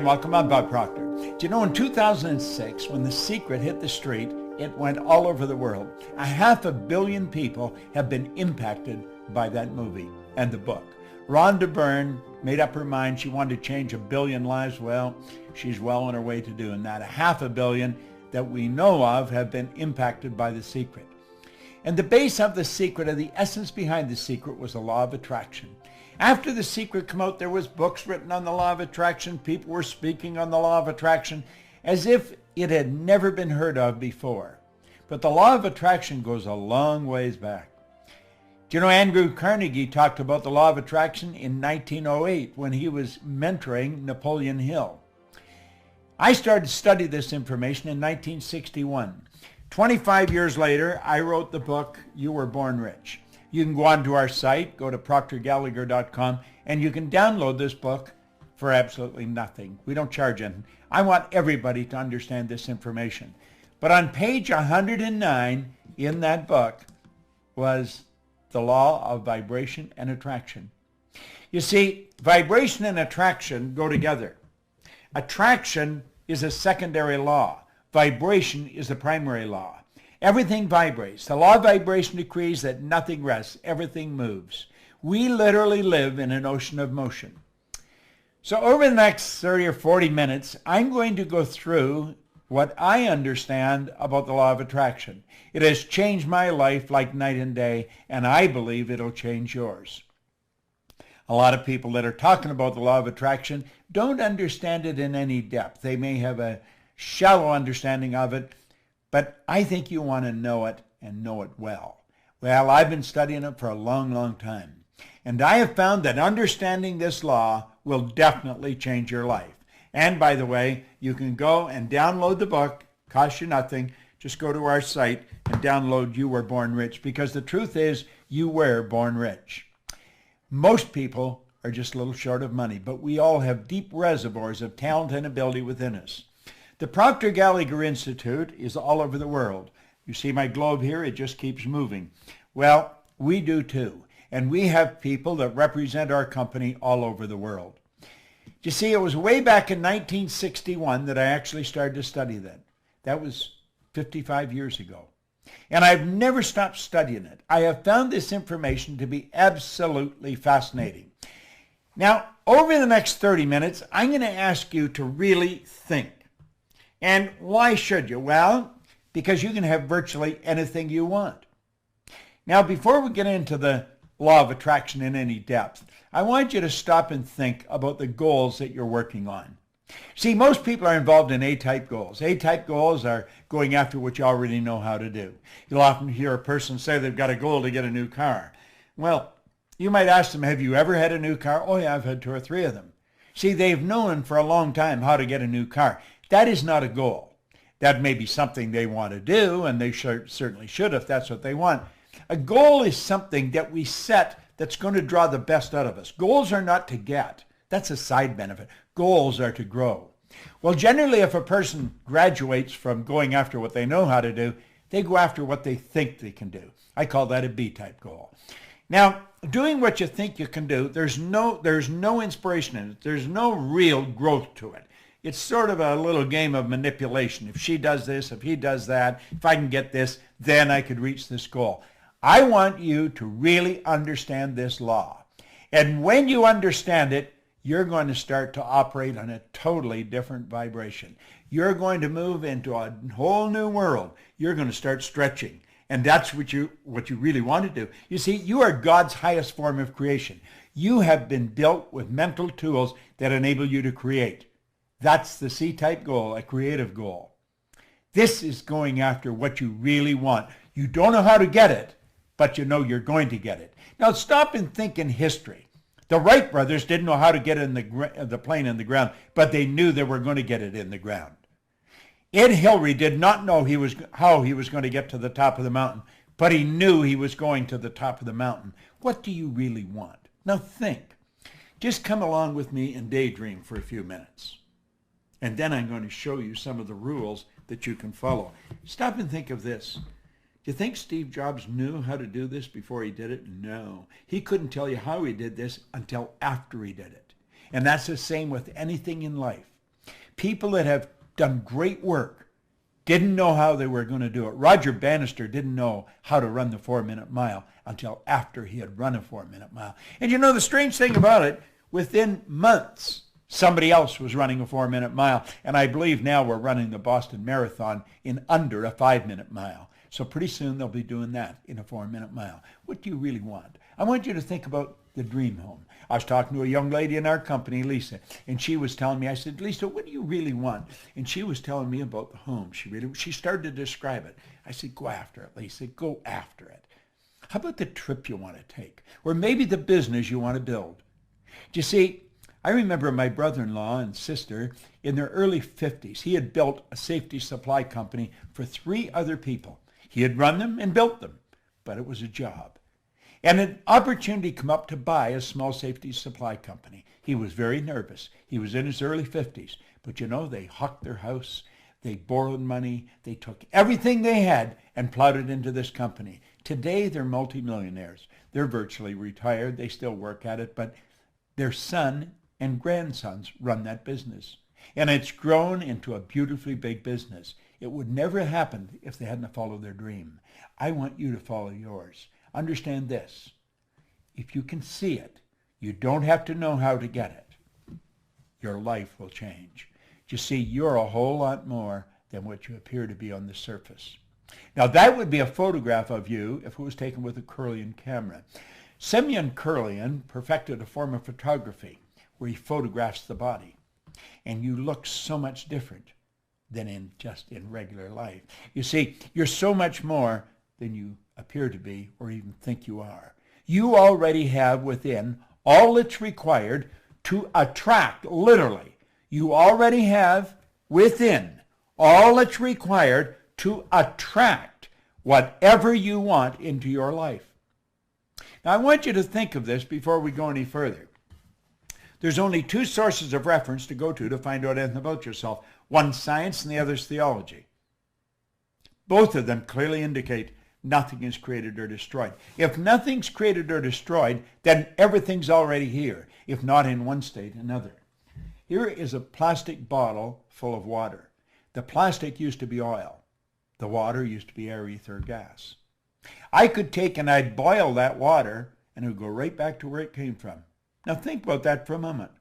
welcome. I'm Bob Proctor. Do you know, in 2006, when The Secret hit the street, it went all over the world. 500 million people have been impacted by that movie and the book. Rhonda Byrne made up her mind she wanted to change 1 billion lives. Well, she's well on her way to doing that. 500 million that we know of have been impacted by The Secret. And the base of The Secret, or the essence behind The Secret, was the law of attraction. After The Secret came out, there was books written on the law of attraction. People were speaking on the law of attraction as if it had never been heard of before. But the law of attraction goes a long ways back. Do you know Andrew Carnegie talked about the law of attraction in 1908 when he was mentoring Napoleon Hill? I started to study this information in 1961. 25 years later, I wrote the book, You Were Born Rich. You can go onto our site, go to proctorgallagher.com, and you can download this book for absolutely nothing. We don't charge anything. I want everybody to understand this information. But on page 109 in that book was the law of vibration and attraction. You see, vibration and attraction go together. Attraction is a secondary law. Vibration is the primary law. Everything vibrates. The law of vibration decrees that nothing rests. Everything moves. We literally live in an ocean of motion. So over the next 30 or 40 minutes, I'm going to go through what I understand about the law of attraction. It has changed my life like night and day, and I believe it'll change yours. A lot of people that are talking about the law of attraction don't understand it in any depth. They may have a shallow understanding of it, but I think you want to know it and know it well. Well, I've been studying it for a long, long time. And I have found that understanding this law will definitely change your life. And by the way, you can go and download the book. Costs you nothing. Just go to our site and download You Were Born Rich, because the truth is you were born rich. Most people are just a little short of money, but we all have deep reservoirs of talent and ability within us. The Proctor Gallagher Institute is all over the world. You see my globe here, it just keeps moving. Well, we do too. And we have people that represent our company all over the world. You see, it was way back in 1961 that I actually started to study that. That was 55 years ago. And I've never stopped studying it. I have found this information to be absolutely fascinating. Now, over the next 30 minutes, I'm going to ask you to really think. And why should you? Well, because you can have virtually anything you want. Now, before we get into the law of attraction in any depth, I want you to stop and think about the goals that you're working on. See, most people are involved in A-type goals. A-type goals are going after what you already know how to do. You'll often hear a person say they've got a goal to get a new car. Well, you might ask them, have you ever had a new car? Oh yeah, I've had 2 or 3 of them. See, they've known for a long time how to get a new car. That is not a goal. That may be something they want to do, and they certainly should if that's what they want. A goal is something that we set that's going to draw the best out of us. Goals are not to get. That's a side benefit. Goals are to grow. Well, generally, if a person graduates from going after what they know how to do, they go after what they think they can do. I call that a B-type goal. Now, doing what you think you can do, there's no inspiration in it. There's no real growth to it. It's sort of a little game of manipulation. If she does this, if he does that, if I can get this, then I could reach this goal. I want you to really understand this law. And when you understand it, you're going to start to operate on a totally different vibration. You're going to move into a whole new world. You're going to start stretching. And that's what you really want to do. You see, you are God's highest form of creation. You have been built with mental tools that enable you to create. That's the C-type goal, a creative goal. This is going after what you really want. You don't know how to get it, but you know you're going to get it. Now stop and think in history. The Wright brothers didn't know how to get the plane in the ground, but they knew they were going to get it in the ground. Ed Hillary did not know how he was going to get to the top of the mountain, but he knew he was going to the top of the mountain. What do you really want? Now think. Just come along with me and daydream for a few minutes. And then I'm going to show you some of the rules that you can follow. Stop and think of this. Do you think Steve Jobs knew how to do this before he did it? No. He couldn't tell you how he did this until after he did it. And that's the same with anything in life. People that have done great work didn't know how they were going to do it. Roger Bannister didn't know how to run the 4-minute mile until after he had run a 4-minute mile. And you know the strange thing about it, within months, somebody else was running a 4-minute mile. And I believe now we're running the Boston Marathon in under a 5-minute mile. So pretty soon they'll be doing that in a 4-minute mile. What do you really want? I want you to think about the dream home. I was talking to a young lady in our company, Lisa, and she was telling me, I said, Lisa, what do you really want? And she was telling me about the home. She started to describe it. I said, go after it, Lisa, go after it. How about the trip you want to take? Or maybe the business you want to build? Do you see, I remember my brother-in-law and sister in their early 50s. He had built a safety supply company for 3 other people. He had run them and built them, but it was a job. And an opportunity came up to buy a small safety supply company. He was very nervous. He was in his early 50s. But you know, they hucked their house. They borrowed money. They took everything they had and plowed it into this company. Today, they're multimillionaires. They're virtually retired. They still work at it, but their son and grandsons run that business. And it's grown into a beautifully big business. It would never have happened if they hadn't followed their dream. I want you to follow yours. Understand this. If you can see it, you don't have to know how to get it. Your life will change. You see, you're a whole lot more than what you appear to be on the surface. Now, that would be a photograph of you if it was taken with a Kirlian camera. Semyon Kirlian perfected a form of photography where he photographs the body. And you look so much different than in regular life. You see, you're so much more than you appear to be or even think you are. You already have within all that's required to attract, literally. You already have within all that's required to attract whatever you want into your life. Now, I want you to think of this before we go any further. There's only 2 sources of reference to go to find out anything about yourself. One's science and the other's theology. Both of them clearly indicate nothing is created or destroyed. If nothing's created or destroyed, then everything's already here, if not in one state, another. Here is a plastic bottle full of water. The plastic used to be oil. The water used to be air, ether, gas. I could take and I'd boil that water and it would go right back to where it came from. Now think about that for a moment.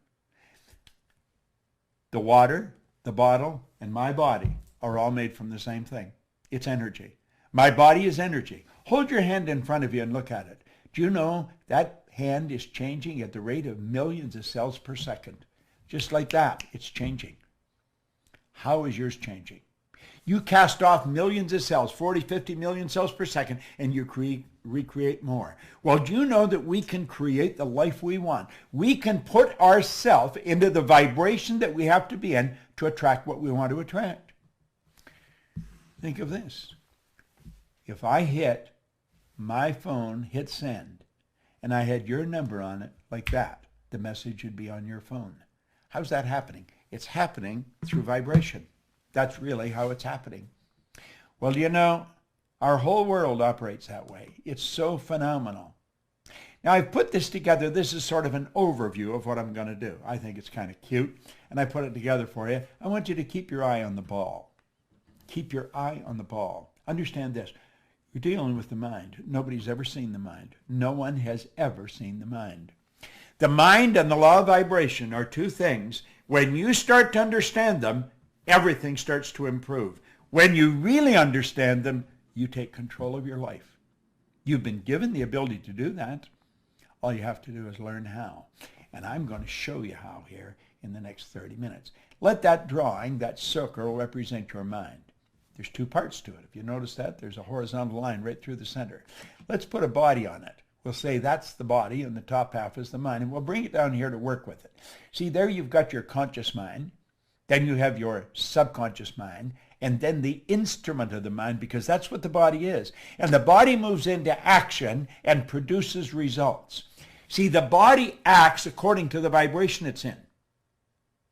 The water, the bottle, and my body are all made from the same thing. It's energy. My body is energy. Hold your hand in front of you and look at it. Do you know that hand is changing at the rate of millions of cells per second? Just like that, it's changing. How is yours changing? You cast off millions of cells, 40, 50 million cells per second, and you recreate more. Well, do you know that we can create the life we want? We can put ourselves into the vibration that we have to be in to attract what we want to attract. Think of this. If I hit my phone, hit send, and I had your number on it like that, the message would be on your phone. How's that happening? It's happening through vibration. That's really how it's happening. Well, you know, our whole world operates that way. It's so phenomenal. Now, I've put this together. This is sort of an overview of what I'm going to do. I think it's kind of cute, and I put it together for you. I want you to keep your eye on the ball. Keep your eye on the ball. Understand this. You're dealing with the mind. Nobody's ever seen the mind. No one has ever seen the mind. The mind and the law of vibration are 2 things. When you start to understand them, everything starts to improve. When you really understand them, you take control of your life. You've been given the ability to do that. All you have to do is learn how. And I'm going to show you how here in the next 30 minutes. Let that drawing, that circle, represent your mind. There's 2 parts to it. If you notice that, there's a horizontal line right through the center. Let's put a body on it. We'll say that's the body and the top half is the mind, and we'll bring it down here to work with it. See, there you've got your conscious mind, then you have your subconscious mind, and then the instrument of the mind, because that's what the body is. And the body moves into action and produces results. See, the body acts according to the vibration it's in.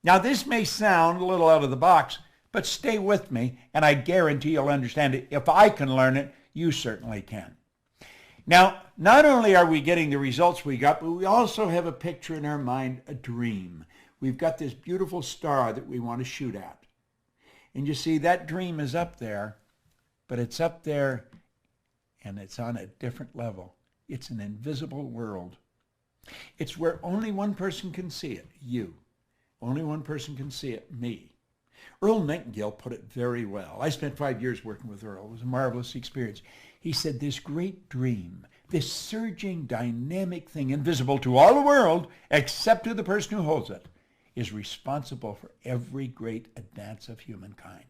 Now, this may sound a little out of the box, but stay with me, and I guarantee you'll understand it. If I can learn it, you certainly can. Now, not only are we getting the results we got, but we also have a picture in our mind, a dream. we've got this beautiful star that we want to shoot at. And you see, that dream is up there, but it's up there and it's on a different level. It's an invisible world. It's where only one person can see it, you. Only one person can see it, me. Earl Nightingale put it very well. I spent 5 years working with Earl. It was a marvelous experience. He said, this great dream, this surging, dynamic thing, invisible to all the world, except to the person who holds it, is responsible for every great advance of humankind.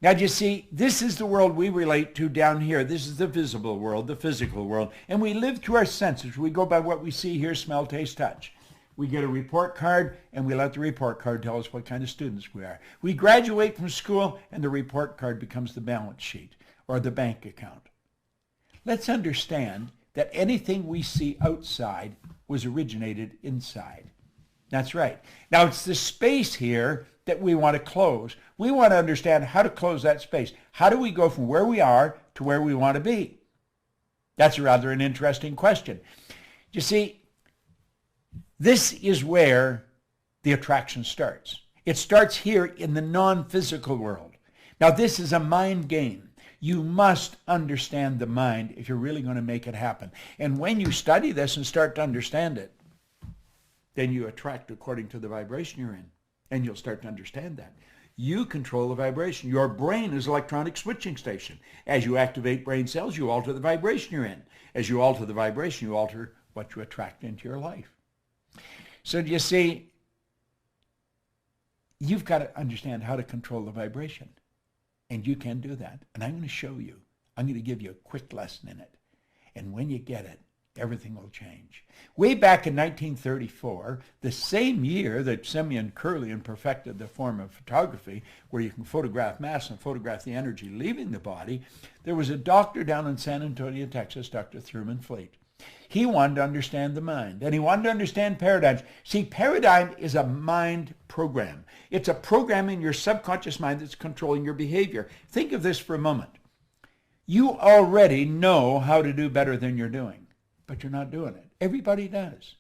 Now, you see, this is the world we relate to down here. This is the visible world, the physical world. And we live through our senses. We go by what we see, hear, smell, taste, touch. We get a report card, and we let the report card tell us what kind of students we are. We graduate from school, and the report card becomes the balance sheet or the bank account. Let's understand that anything we see outside was originated inside. That's right. Now, it's the space here that we want to close. We want to understand how to close that space. How do we go from where we are to where we want to be? That's rather an interesting question. You see, this is where the attraction starts. It starts here in the non-physical world. Now, this is a mind game. You must understand the mind if you're really going to make it happen. And when you study this and start to understand it, then you attract according to the vibration you're in. And you'll start to understand that. You control the vibration. Your brain is an electronic switching station. As you activate brain cells, you alter the vibration you're in. As you alter the vibration, you alter what you attract into your life. So you see, you've got to understand how to control the vibration. And you can do that. And I'm going to show you. I'm going to give you a quick lesson in it. And when you get it, everything will change. Way back in 1934, the same year that Simeon Kirlian perfected the form of photography, where you can photograph mass and photograph the energy leaving the body, there was a doctor down in San Antonio, Texas, Dr. Thurman Fleet. He wanted to understand the mind, and he wanted to understand paradigms. See, paradigm is a mind program. It's a program in your subconscious mind that's controlling your behavior. Think of this for a moment. You already know how to do better than you're doing, but you're not doing it. Everybody does.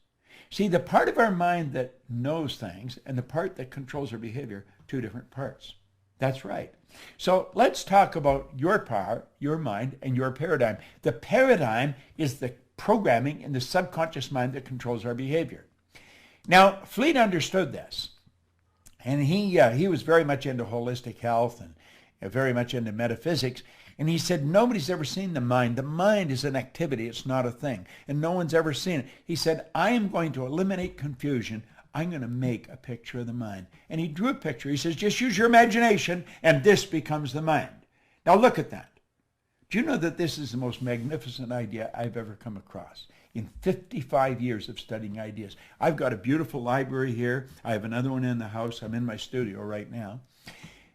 See, the part of our mind that knows things and the part that controls our behavior, two different parts. That's right. So let's talk about your power, your mind, and your paradigm. The paradigm is the programming in the subconscious mind that controls our behavior. Now, Fleet understood this, and he was very much into holistic health and very much into metaphysics, and he said, nobody's ever seen the mind. The mind is an activity. It's not a thing, and no one's ever seen it. He said, I am going to eliminate confusion. I'm going to make a picture of the mind. And he drew a picture. He says, just use your imagination, and this becomes the mind. Now, look at that. Do you know that this is the most magnificent idea I've ever come across in 55 years of studying ideas? I've got a beautiful library here. I have another one in the house. I'm in my studio right now.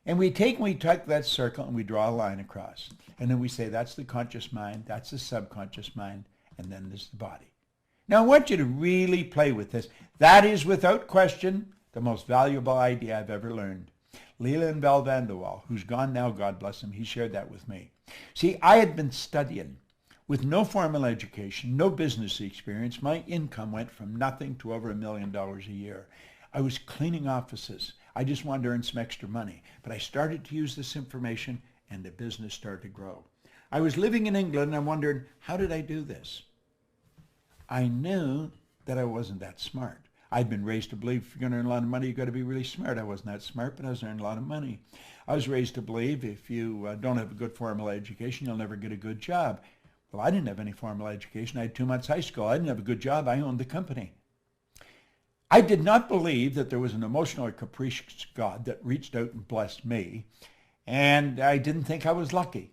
And we take that circle and we draw a line across. And then we say that's the conscious mind, that's the subconscious mind, and then there's the body. Now I want you to really play with this. That is without question the most valuable idea I've ever learned. Leland Bell Van de Waal, who's gone now, God bless him, he shared that with me. See, I had been studying with no formal education, no business experience. My income went from nothing to over $1 million a year. I was cleaning offices. I just wanted to earn some extra money. But I started to use this information and the business started to grow. I was living in England and I wondered, how did I do this? I knew that I wasn't that smart. I'd been raised to believe if you're going to earn a lot of money, you've got to be really smart. I wasn't that smart, but I was earning a lot of money. I was raised to believe if you don't have a good formal education, you'll never get a good job. Well, I didn't have any formal education. I had 2 months high school. I didn't have a good job. I owned the company. I did not believe that there was an emotional or capricious God that reached out and blessed me, and I didn't think I was lucky.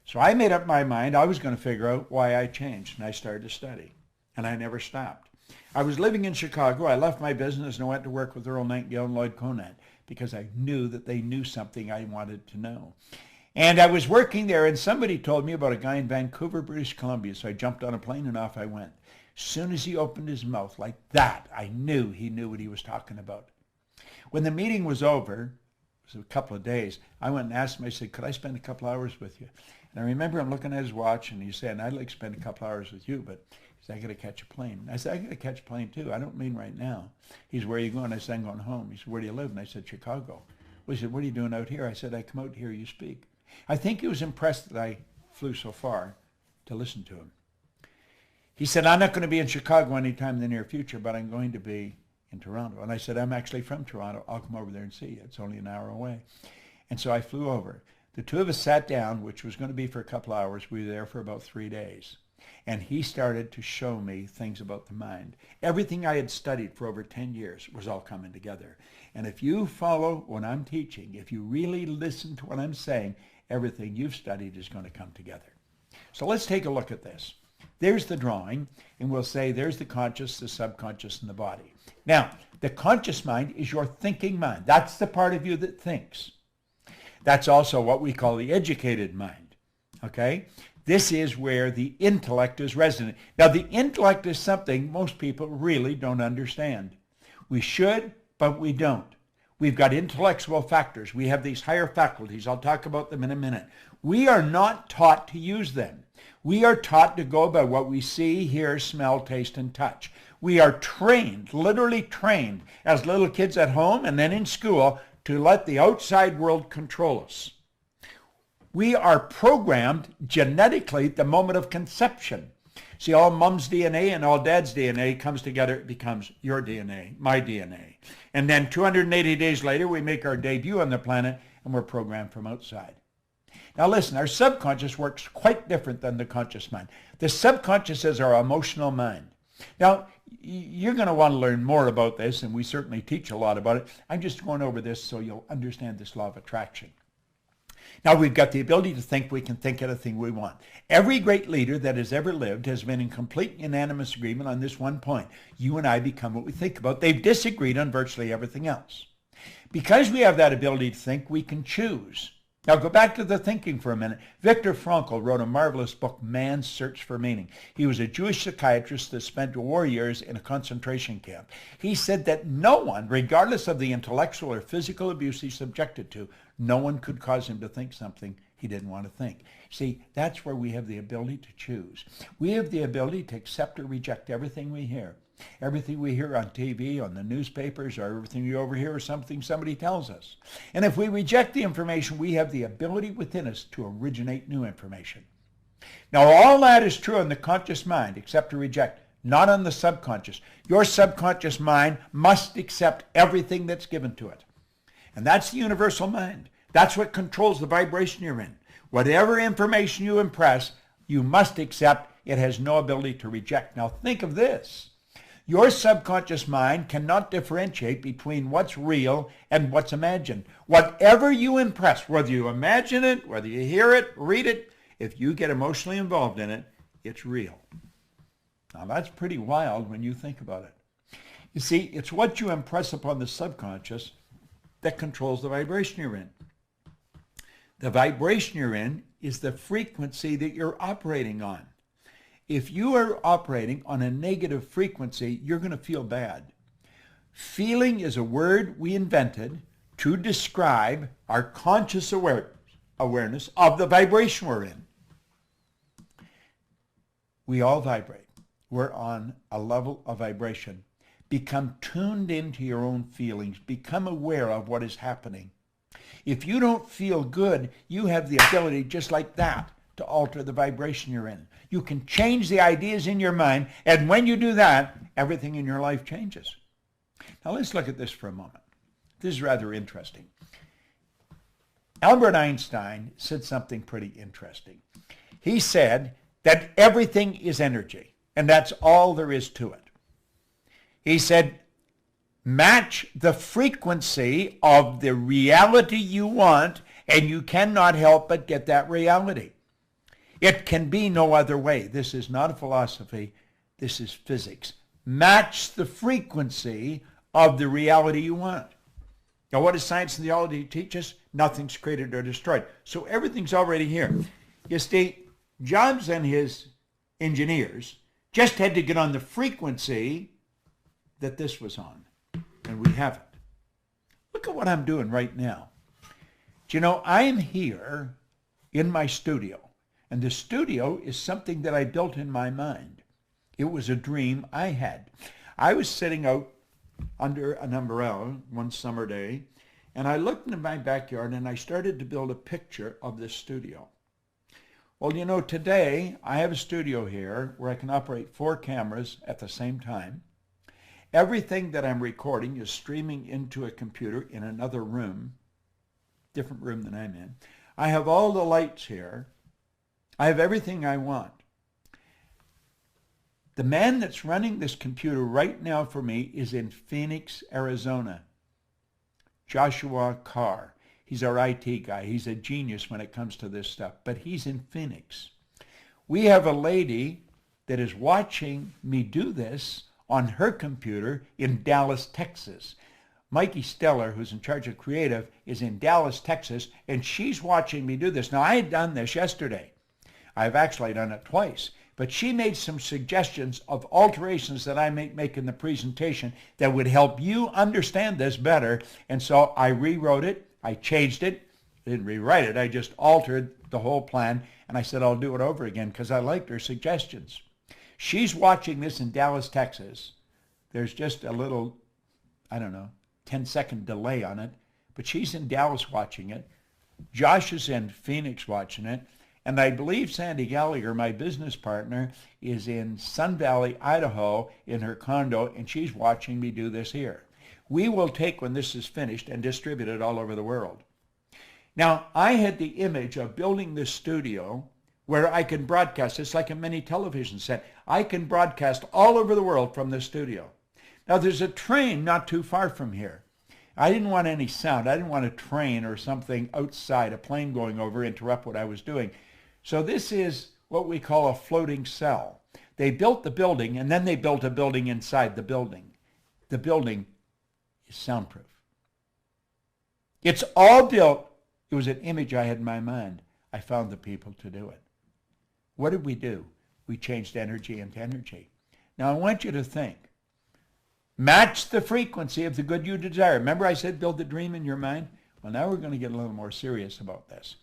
So I made up my mind I was going to figure out why I changed, and I started to study, and I never stopped. I was living in Chicago. I left my business and I went to work with Earl Nightingale and Lloyd Conant because I knew that they knew something I wanted to know. And I was working there and somebody told me about a guy in Vancouver, British Columbia. So I jumped on a plane and off I went. As soon as he opened his mouth like that, I knew he knew what he was talking about. When the meeting was over, it was a couple of days, I went and asked him, I said, could I spend a couple hours with you? And I remember him looking at his watch, and he said, I'd like to spend a couple hours with you, but he said, I got to catch a plane. I said, I got to catch a plane too. I don't mean right now. He said, where are you going? I said, I'm going home. He said, where do you live? And I said, Chicago. Well, he said, what are you doing out here? I said, I come out to hear you speak. I think he was impressed that I flew so far to listen to him. He said, I'm not going to be in Chicago anytime in the near future, but I'm going to be in Toronto. And I said, I'm actually from Toronto. I'll come over there and see you. It's only an hour away. And so I flew over. The two of us sat down, which was going to be for a couple hours. We were there for about 3 days. And he started to show me things about the mind. Everything I had studied for over 10 years was all coming together. And if you follow what I'm teaching, if you really listen to what I'm saying, everything you've studied is going to come together. So let's take a look at this. There's the drawing, and we'll say there's the conscious, the subconscious, and the body. Now, the conscious mind is your thinking mind. That's the part of you that thinks. That's also what we call the educated mind, okay? This is where the intellect is resident. Now, the intellect is something most people really don't understand. We should, but we don't. We've got intellectual factors. We have these higher faculties. I'll talk about them in a minute. We are not taught to use them. We are taught to go by what we see, hear, smell, taste, and touch. We are trained, literally trained, as little kids at home and then in school to let the outside world control us. We are programmed genetically at the moment of conception. See, all mom's DNA and all dad's DNA comes together, it becomes your DNA, my DNA. And then 280 days later, we make our debut on the planet, and we're programmed from outside. Now listen, our subconscious works quite different than the conscious mind. The subconscious is our emotional mind. Now, you're going to want to learn more about this, and we certainly teach a lot about it. I'm just going over this so you'll understand this law of attraction. Now, we've got the ability to think. We can think anything we want. Every great leader that has ever lived has been in complete unanimous agreement on this one point. You and I become what we think about. They've disagreed on virtually everything else. Because we have that ability to think, we can choose. Now, go back to the thinking for a minute. Viktor Frankl wrote a marvelous book, Man's Search for Meaning. He was a Jewish psychiatrist that spent war years in a concentration camp. He said that no one, regardless of the intellectual or physical abuse he's subjected to, no one could cause him to think something he didn't want to think. See, that's where we have the ability to choose. We have the ability to accept or reject everything we hear. Everything we hear on TV, on the newspapers, or everything we overhear is something somebody tells us. And if we reject the information, we have the ability within us to originate new information. Now, all that is true in the conscious mind, accept or reject, not on the subconscious. Your subconscious mind must accept everything that's given to it. And that's the universal mind. That's what controls the vibration you're in. Whatever information you impress, you must accept. It has no ability to reject. Now, think of this. Your subconscious mind cannot differentiate between what's real and what's imagined. Whatever you impress, whether you imagine it, whether you hear it, read it, if you get emotionally involved in it, it's real. Now that's pretty wild when you think about it. You see, it's what you impress upon the subconscious that controls the vibration you're in. The vibration you're in is the frequency that you're operating on. If you are operating on a negative frequency, you're going to feel bad. Feeling is a word we invented to describe our conscious awareness of the vibration we're in. We all vibrate. We're on a level of vibration. Become tuned into your own feelings. Become aware of what is happening. If you don't feel good, you have the ability just like that to alter the vibration you're in. You can change the ideas in your mind, and when you do that, everything in your life changes. Now let's look at this for a moment. This is rather interesting. Albert Einstein said something pretty interesting. He said that everything is energy, and that's all there is to it. He said, match the frequency of the reality you want, and you cannot help but get that reality. It can be no other way. This is not a philosophy. This is physics. Match the frequency of the reality you want. Now, what does science and theology teach us? Nothing's created or destroyed. So everything's already here. You see, Jobs and his engineers just had to get on the frequency that this was on. And we have it. Look at what I'm doing right now. Do you know, I'm here in my studio. And the studio is something that I built in my mind. It was a dream I had. I was sitting out under an umbrella one summer day, and I looked into my backyard and I started to build a picture of this studio. Well, you know, today I have a studio here where I can operate 4 cameras at the same time. Everything that I'm recording is streaming into a computer in another room, different room than I'm in. I have all the lights here. I have everything I want. The man that's running this computer right now for me is in Phoenix, Arizona. Joshua Carr. He's our IT guy. He's a genius when it comes to this stuff, but he's in Phoenix. We have a lady that is watching me do this on her computer in Dallas, Texas. Mikey Steller, who's in charge of creative, is in Dallas, Texas, and she's watching me do this. Now, I had done this yesterday. I've actually done it twice, but she made some suggestions of alterations that I might make in the presentation that would help you understand this better, and so I rewrote it. I changed it. I didn't rewrite it. I just altered the whole plan, and I said I'll do it over again because I liked her suggestions. She's watching this in Dallas, Texas. There's just a little, I don't know, 10-second delay on it, but she's in Dallas watching it. Josh is in Phoenix watching it, and I believe Sandy Gallagher, my business partner, is in Sun Valley, Idaho in her condo, and she's watching me do this here. We will take when this is finished and distribute it all over the world. Now, I had the image of building this studio where I can broadcast. It's like a mini television set. I can broadcast all over the world from this studio. Now, there's a train not too far from here. I didn't want any sound. I didn't want a train or something outside, a plane going over, interrupt what I was doing. So this is what we call a floating cell. They built the building, and then they built a building inside the building. The building is soundproof. It's all built. It was an image I had in my mind. I found the people to do it. What did we do? We changed energy into energy. Now I want you to think. Match the frequency of the good you desire. Remember I said build the dream in your mind? Well, now we're going to get a little more serious about this.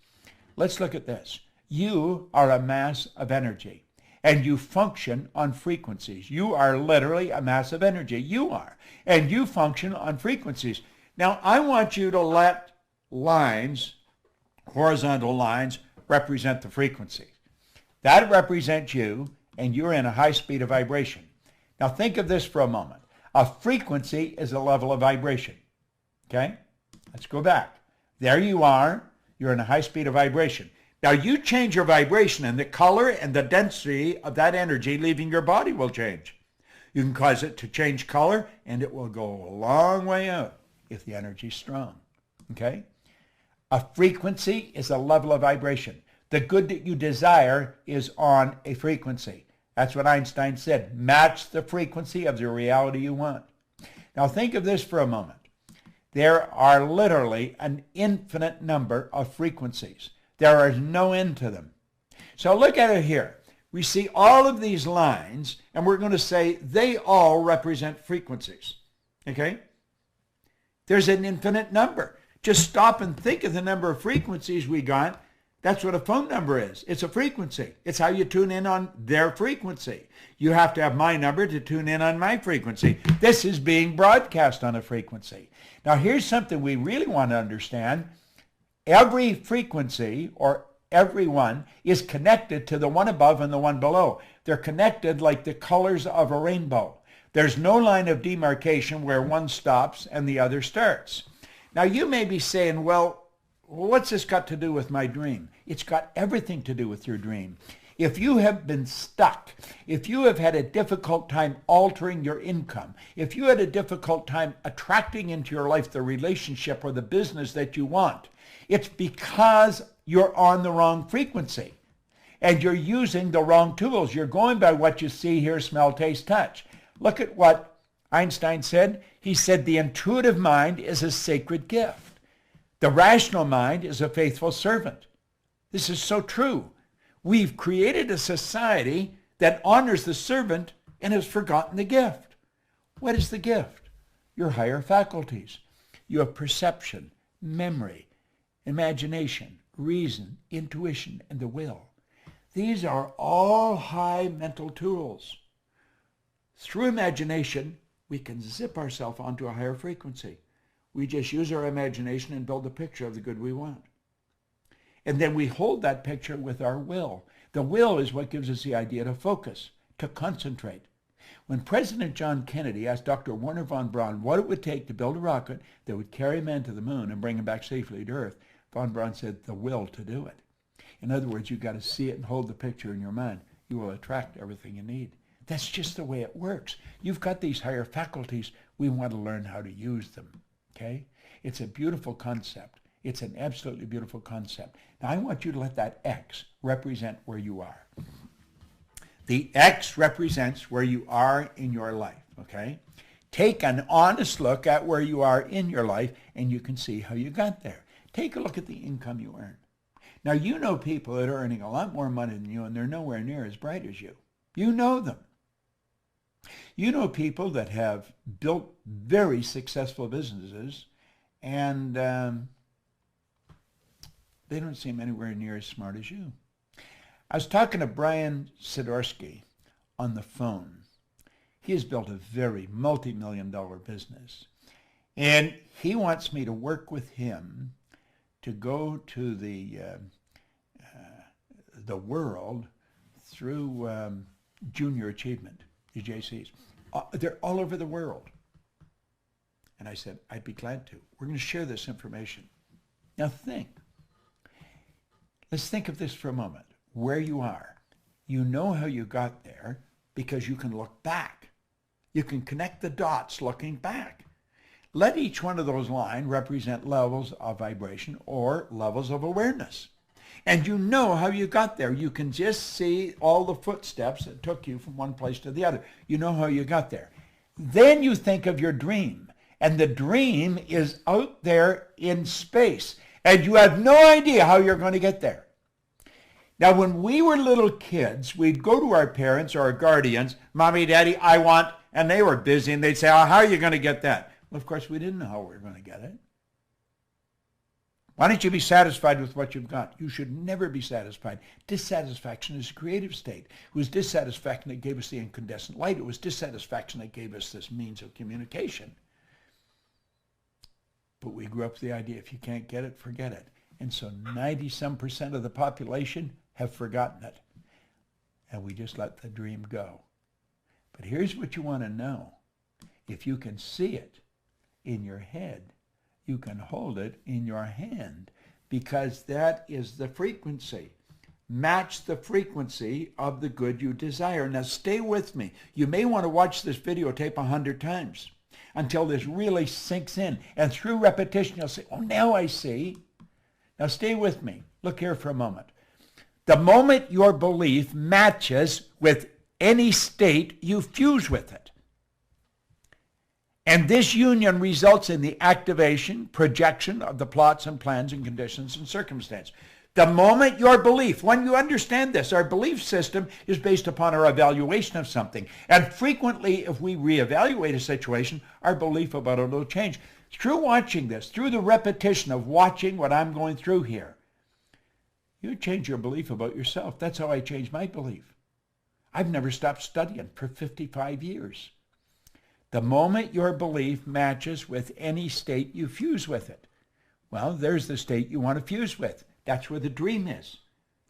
Let's look at this. You are a mass of energy, and you function on frequencies. You are literally a mass of energy. You are. And you function on frequencies. Now, I want you to let lines, horizontal lines, represent the frequency. That represents you, and you're in a high speed of vibration. Now, think of this for a moment. A frequency is a level of vibration. Okay? Let's go back. There you are. You're in a high speed of vibration. Now, you change your vibration, and the color and the density of that energy leaving your body will change. You can cause it to change color, and it will go a long way out if the energy is strong. Okay? A frequency is a level of vibration. The good that you desire is on a frequency. That's what Einstein said. Match the frequency of the reality you want. Now, think of this for a moment. There are literally an infinite number of frequencies. There is no end to them. So look at it here. We see all of these lines, and we're going to say they all represent frequencies. Okay? There's an infinite number. Just stop and think of the number of frequencies we got. That's what a phone number is. It's a frequency. It's how you tune in on their frequency. You have to have my number to tune in on my frequency. This is being broadcast on a frequency. Now, here's something we really want to understand. Every frequency, or every one, is connected to the one above and the one below. They're connected like the colors of a rainbow. There's no line of demarcation where one stops and the other starts. Now, you may be saying, well, what's this got to do with my dream? It's got everything to do with your dream. If you have been stuck, if you have had a difficult time altering your income, if you had a difficult time attracting into your life the relationship or the business that you want, it's because you're on the wrong frequency and you're using the wrong tools. You're going by what you see, hear, smell, taste, touch. Look at what Einstein said. He said the intuitive mind is a sacred gift. The rational mind is a faithful servant. This is so true. We've created a society that honors the servant and has forgotten the gift. What is the gift? Your higher faculties. You have perception, memory, imagination, reason, intuition, and the will. These are all high mental tools. Through imagination, we can zip ourselves onto a higher frequency. We just use our imagination and build a picture of the good we want. And then we hold that picture with our will. The will is what gives us the idea to focus, to concentrate. When President John Kennedy asked Dr. Wernher von Braun what it would take to build a rocket that would carry men to the moon and bring them back safely to Earth, von Braun said, the will to do it. In other words, you've got to see it and hold the picture in your mind. You will attract everything you need. That's just the way it works. You've got these higher faculties. We want to learn how to use them. Okay? It's a beautiful concept. It's an absolutely beautiful concept. Now, I want you to let that X represent where you are. The X represents where you are in your life, okay? Take an honest look at where you are in your life, and you can see how you got there. Take a look at the income you earn. Now, you know people that are earning a lot more money than you, and they're nowhere near as bright as you. You know them. You know people that have built very successful businesses, and they don't seem anywhere near as smart as you. I was talking to Brian Sidorsky on the phone. He has built a very multi-million-dollar business, and he wants me to work with him to go to the world through junior achievement, the JCs. They're all over the world. And I said, I'd be glad to. We're going to share this information. Now think. Let's think of this for a moment. Where you are. You know how you got there because you can look back. You can connect the dots looking back. Let each one of those lines represent levels of vibration or levels of awareness. And you know how you got there. You can just see all the footsteps that took you from one place to the other. You know how you got there. Then you think of your dream. And the dream is out there in space. And you have no idea how you're going to get there. Now, when we were little kids, we'd go to our parents or our guardians, Mommy, Daddy, I want, and they were busy, and they'd say, oh, how are you going to get that? Well, of course, we didn't know how we were going to get it. Why don't you be satisfied with what you've got? You should never be satisfied. Dissatisfaction is a creative state. It was dissatisfaction that gave us the incandescent light. It was dissatisfaction that gave us this means of communication. But we grew up with the idea, if you can't get it, forget it. And so 90-some% of the population have forgotten it. And we just let the dream go. But here's what you want to know. If you can see it in your head, you can hold it in your hand, because that is the frequency. Match the frequency of the good you desire. Now stay with me. You may want to watch this videotape 100 times until this really sinks in. And through repetition, you'll say, oh, now I see. Now stay with me. Look here for a moment. The moment your belief matches with any state, you fuse with it. And this union results in the activation, projection of the plots and plans and conditions and circumstance. The moment your belief, when you understand this, our belief system is based upon our evaluation of something. And frequently, if we reevaluate a situation, our belief about it will change. Through watching this, through the repetition of watching what I'm going through here, you change your belief about yourself. That's how I changed my belief. I've never stopped studying for 55 years. The moment your belief matches with any state, you fuse with it. Well, there's the state you want to fuse with. That's where the dream is.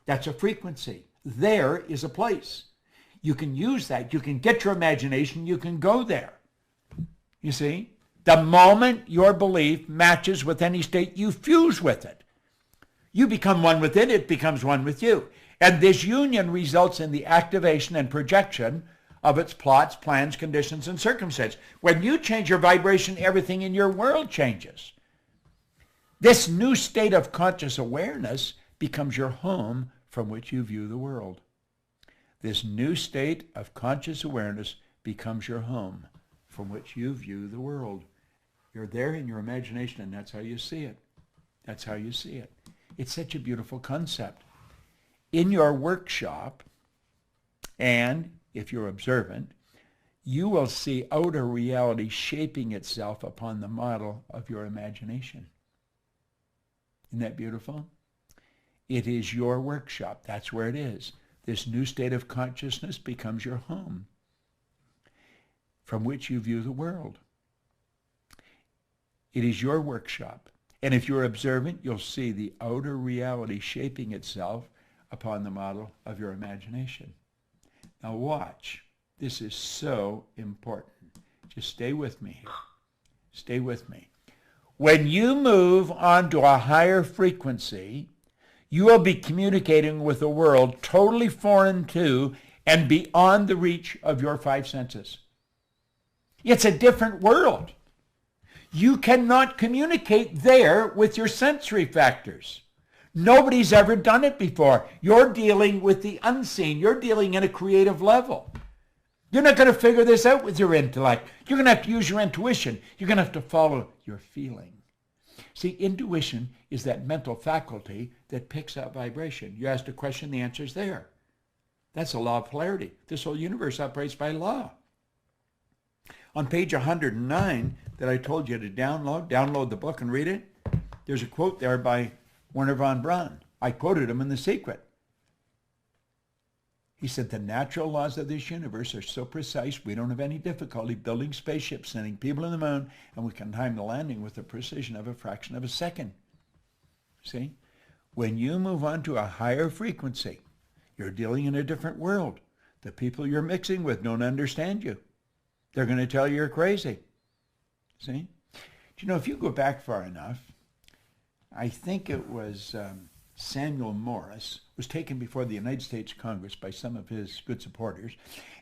That's a frequency. There is a place. You can use that. You can get your imagination. You can go there. You see? The moment your belief matches with any state, you fuse with it. You become one with it. It becomes one with you. And this union results in the activation and projection of its plots, plans, conditions, and circumstances. When you change your vibration, everything in your world changes. This new state of conscious awareness becomes your home from which you view the world. This new state of conscious awareness becomes your home from which you view the world. You're there in your imagination, and that's how you see it. That's how you see it. It's such a beautiful concept. In your workshop, and if you're observant, you will see outer reality shaping itself upon the model of your imagination. Isn't that beautiful? It is your workshop. That's where it is. This new state of consciousness becomes your home from which you view the world. It is your workshop. And if you're observant, you'll see the outer reality shaping itself upon the model of your imagination. Now watch. This is so important. Just stay with me here. Stay with me. When you move onto a higher frequency, you will be communicating with a world totally foreign to and beyond the reach of your five senses. It's a different world. You cannot communicate there with your sensory factors. Nobody's ever done it before. You're dealing with the unseen. You're dealing at a creative level. You're not going to figure this out with your intellect. You're going to have to use your intuition. You're going to have to follow your feeling. See, intuition is that mental faculty that picks up vibration. You asked a question, the answer's there. That's a law of polarity. This whole universe operates by law. On page 109 that I told you to download the book and read it, there's a quote there by Werner von Braun. I quoted him in The Secret. He said, the natural laws of this universe are so precise we don't have any difficulty building spaceships, sending people to the moon, and we can time the landing with the precision of a fraction of a second. See? When you move on to a higher frequency, you're dealing in a different world. The people you're mixing with don't understand you. They're going to tell you you're crazy. See? Do you know, if you go back far enough, I think it was Samuel Morse was taken before the United States Congress by some of his good supporters,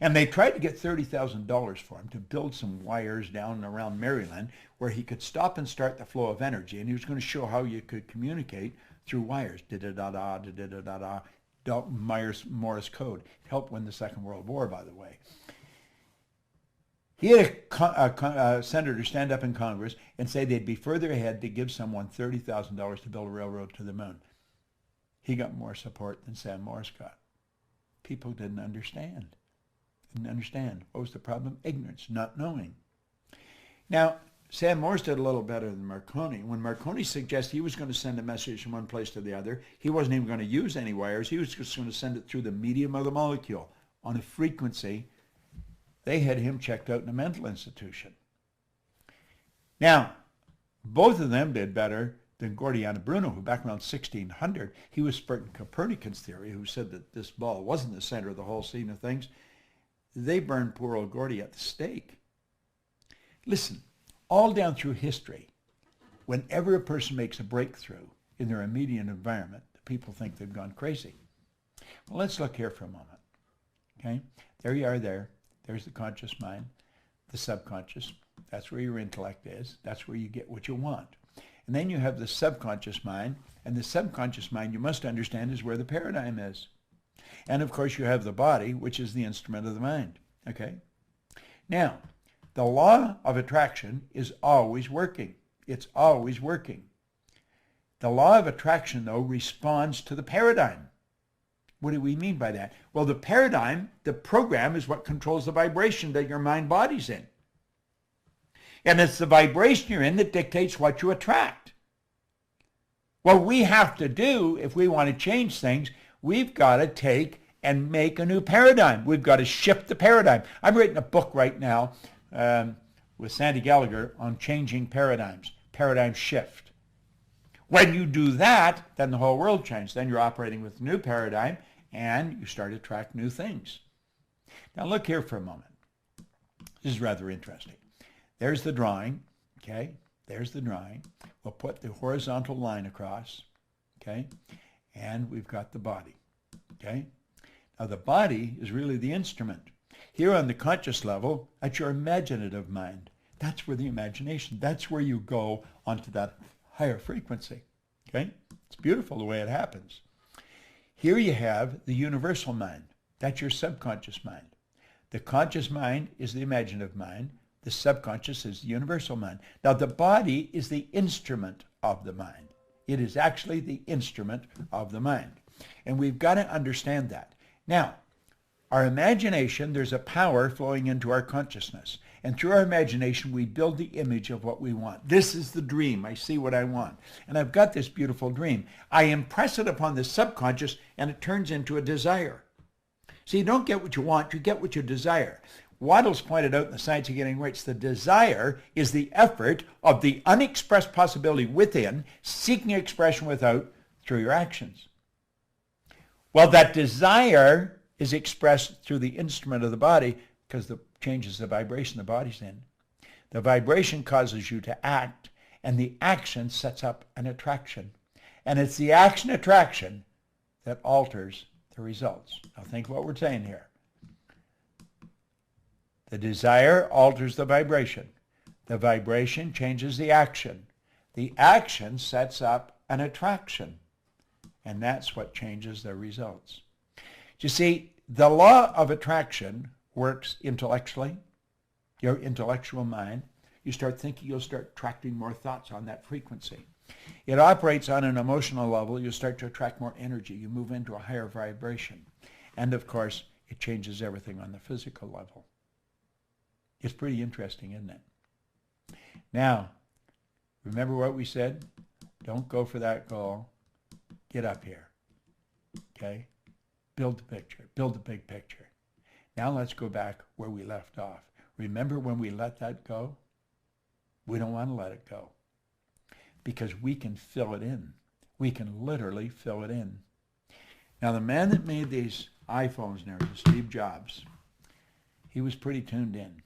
and they tried to get $30,000 for him to build some wires down around Maryland where he could stop and start the flow of energy, and he was going to show how you could communicate through wires. Da-da-da-da, da-da-da-da, Morse code. It helped win the Second World War, by the way. He had a senator stand up in Congress and say they'd be further ahead to give someone $30,000 to build a railroad to the moon. He got more support than Sam Morse got. People didn't understand. What was the problem? Ignorance, not knowing. Now, Sam Morse did a little better than Marconi. When Marconi suggested he was going to send a message from one place to the other, he wasn't even going to use any wires. He was just going to send it through the medium of the molecule on a frequency. They had him checked out in a mental institution. Now, both of them did better than Gordiano Bruno, who back around 1600, he was spreading Copernicus theory, who said that this ball wasn't the center of the whole scene of things. They burned poor old Gordy at the stake. Listen, all down through history, whenever a person makes a breakthrough in their immediate environment, the people think they've gone crazy. Well, let's look here for a moment. Okay? There you are there. There's the conscious mind, the subconscious. That's where your intellect is. That's where you get what you want. And then you have the subconscious mind, and the subconscious mind, you must understand, is where the paradigm is. And of course you have the body, which is the instrument of the mind. Okay? Now, the law of attraction is always working. It's always working. The law of attraction, though, responds to the paradigm. What do we mean by that? Well, the paradigm, the program, is what controls the vibration that your mind body's in. And it's the vibration you're in that dictates what you attract. What we have to do, if we want to change things, we've got to take and make a new paradigm. We've got to shift the paradigm. I'm writing a book right now with Sandy Gallagher on changing paradigms, paradigm shift. When you do that, then the whole world changes. Then you're operating with a new paradigm, and you start to attract new things. Now look here for a moment. This is rather interesting. There's the drawing, okay? There's the drawing. We'll put the horizontal line across, okay? And we've got the body, okay? Now the body is really the instrument. Here on the conscious level, that's your imaginative mind. That's where the imagination, that's where you go onto that higher frequency, okay? It's beautiful the way it happens. Here you have the universal mind. That's your subconscious mind. The conscious mind is the imaginative mind. The subconscious is the universal mind. Now, the body is the instrument of the mind. It is actually the instrument of the mind. And we've got to understand that. Now, our imagination, there's a power flowing into our consciousness. And through our imagination, we build the image of what we want. This is the dream. I see what I want. And I've got this beautiful dream. I impress it upon the subconscious, and it turns into a desire. So you don't get what you want, you get what you desire. Waddell's pointed out in The Science of Getting Rich, the desire is the effort of the unexpressed possibility within, seeking expression without through your actions. Well, that desire is expressed through the instrument of the body because it changes the vibration the body's in. The vibration causes you to act, and the action sets up an attraction. And it's the action-attraction that alters the results. Now think what we're saying here. The desire alters the vibration. The vibration changes the action. The action sets up an attraction. And that's what changes the results. You see, the law of attraction works intellectually. Your intellectual mind. You start thinking, you'll start attracting more thoughts on that frequency. It operates on an emotional level. You start to attract more energy. You move into a higher vibration. And of course, it changes everything on the physical level. It's pretty interesting, isn't it? Now, remember what we said? Don't go for that goal. Get up here. Okay? Build the picture. Build the big picture. Now let's go back where we left off. Remember when we let that go? We don't want to let it go because we can fill it in. We can literally fill it in. Now, the man that made these iPhones now, Steve Jobs, he was pretty tuned in,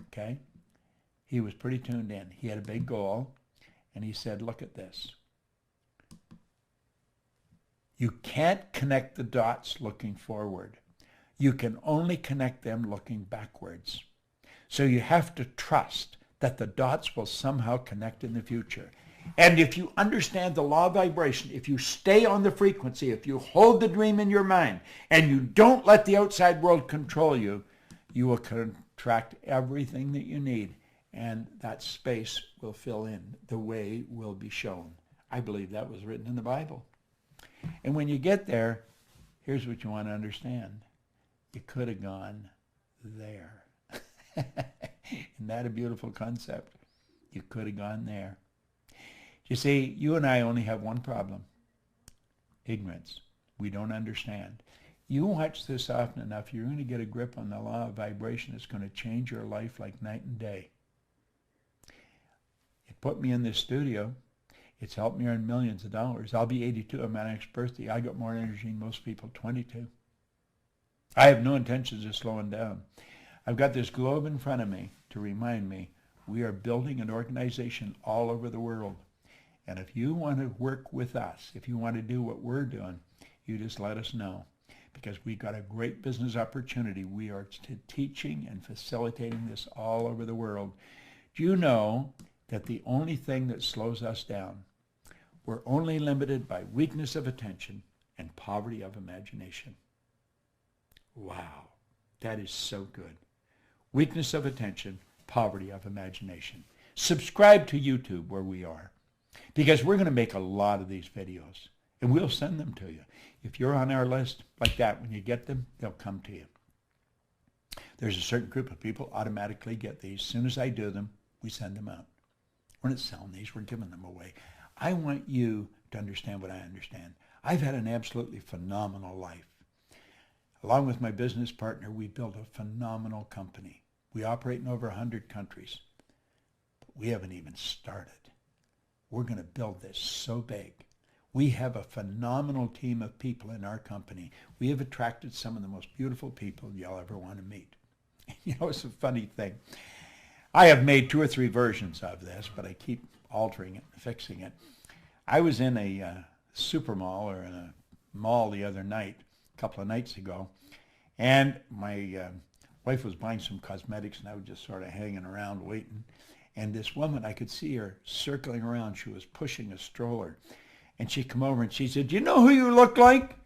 okay? He was pretty tuned in. He had a big goal, and he said, look at this. You can't connect the dots looking forward. You can only connect them looking backwards. So you have to trust that the dots will somehow connect in the future. And if you understand the law of vibration, if you stay on the frequency, if you hold the dream in your mind, and you don't let the outside world control you, you will contract everything that you need, and that space will fill in. The way will be shown. I believe that was written in the Bible. And when you get there, here's what you want to understand. You could have gone there. Isn't that a beautiful concept? You could have gone there. You see, you and I only have one problem. Ignorance. We don't understand. You watch this often enough, you're going to get a grip on the law of vibration. It's going to change your life like night and day. It put me in this studio. It's helped me earn millions of dollars. I'll be 82 on my next birthday. I got more energy than most people, 22. I have no intentions of slowing down. I've got this globe in front of me to remind me we are building an organization all over the world. And if you want to work with us, if you want to do what we're doing, you just let us know. Because we've got a great business opportunity. We are teaching and facilitating this all over the world. Do you know that the only thing that slows us down, we're only limited by weakness of attention and poverty of imagination? Wow, that is so good. Weakness of attention, poverty of imagination. Subscribe to YouTube where we are, because we're going to make a lot of these videos, and we'll send them to you. If you're on our list like that, when you get them, they'll come to you. There's a certain group of people automatically get these. As soon as I do them, we send them out. We're not selling these, we're giving them away. I want you to understand what I understand. I've had an absolutely phenomenal life. Along with my business partner, we built a phenomenal company. We operate in over 100 countries, but we haven't even started. We're going to build this so big. We have a phenomenal team of people in our company. We have attracted some of the most beautiful people you'll ever want to meet. You know, it's a funny thing. I have made 2 or 3 versions of this, but I keep altering it and fixing it. I was in a super mall or in a mall the other night, a couple of nights ago, and my wife was buying some cosmetics, and I was just sort of hanging around waiting. And this woman, I could see her circling around. She was pushing a stroller. And she come over and she said, "Do you know who you look like?"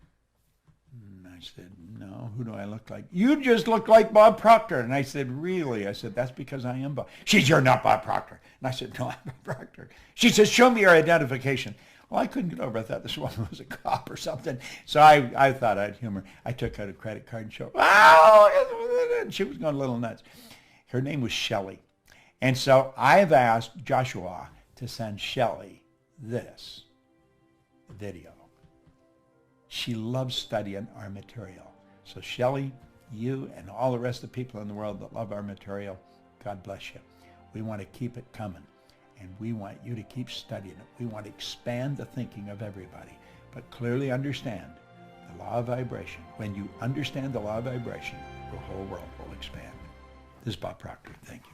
And I said, "No, who do I look like?" "You just look like Bob Proctor." And I said, "Really?" I said, "That's because I am Bob." She said, "You're not Bob Proctor." And I said, "No, I'm Bob Proctor." She says, "Show me your identification." Well, I couldn't get over. I thought this woman was a cop or something. So I thought I'd humor. I took out a credit card and showed, "Oh!" And she was going a little nuts. Her name was Shelley. And so I've asked Joshua to send Shelley this video. She loves studying our material. So Shelley, you and all the rest of the people in the world that love our material, God bless you. We want to keep it coming, and we want you to keep studying it. We want to expand the thinking of everybody, but clearly understand the law of vibration. When you understand the law of vibration, the whole world will expand. This is Bob Proctor. Thank you.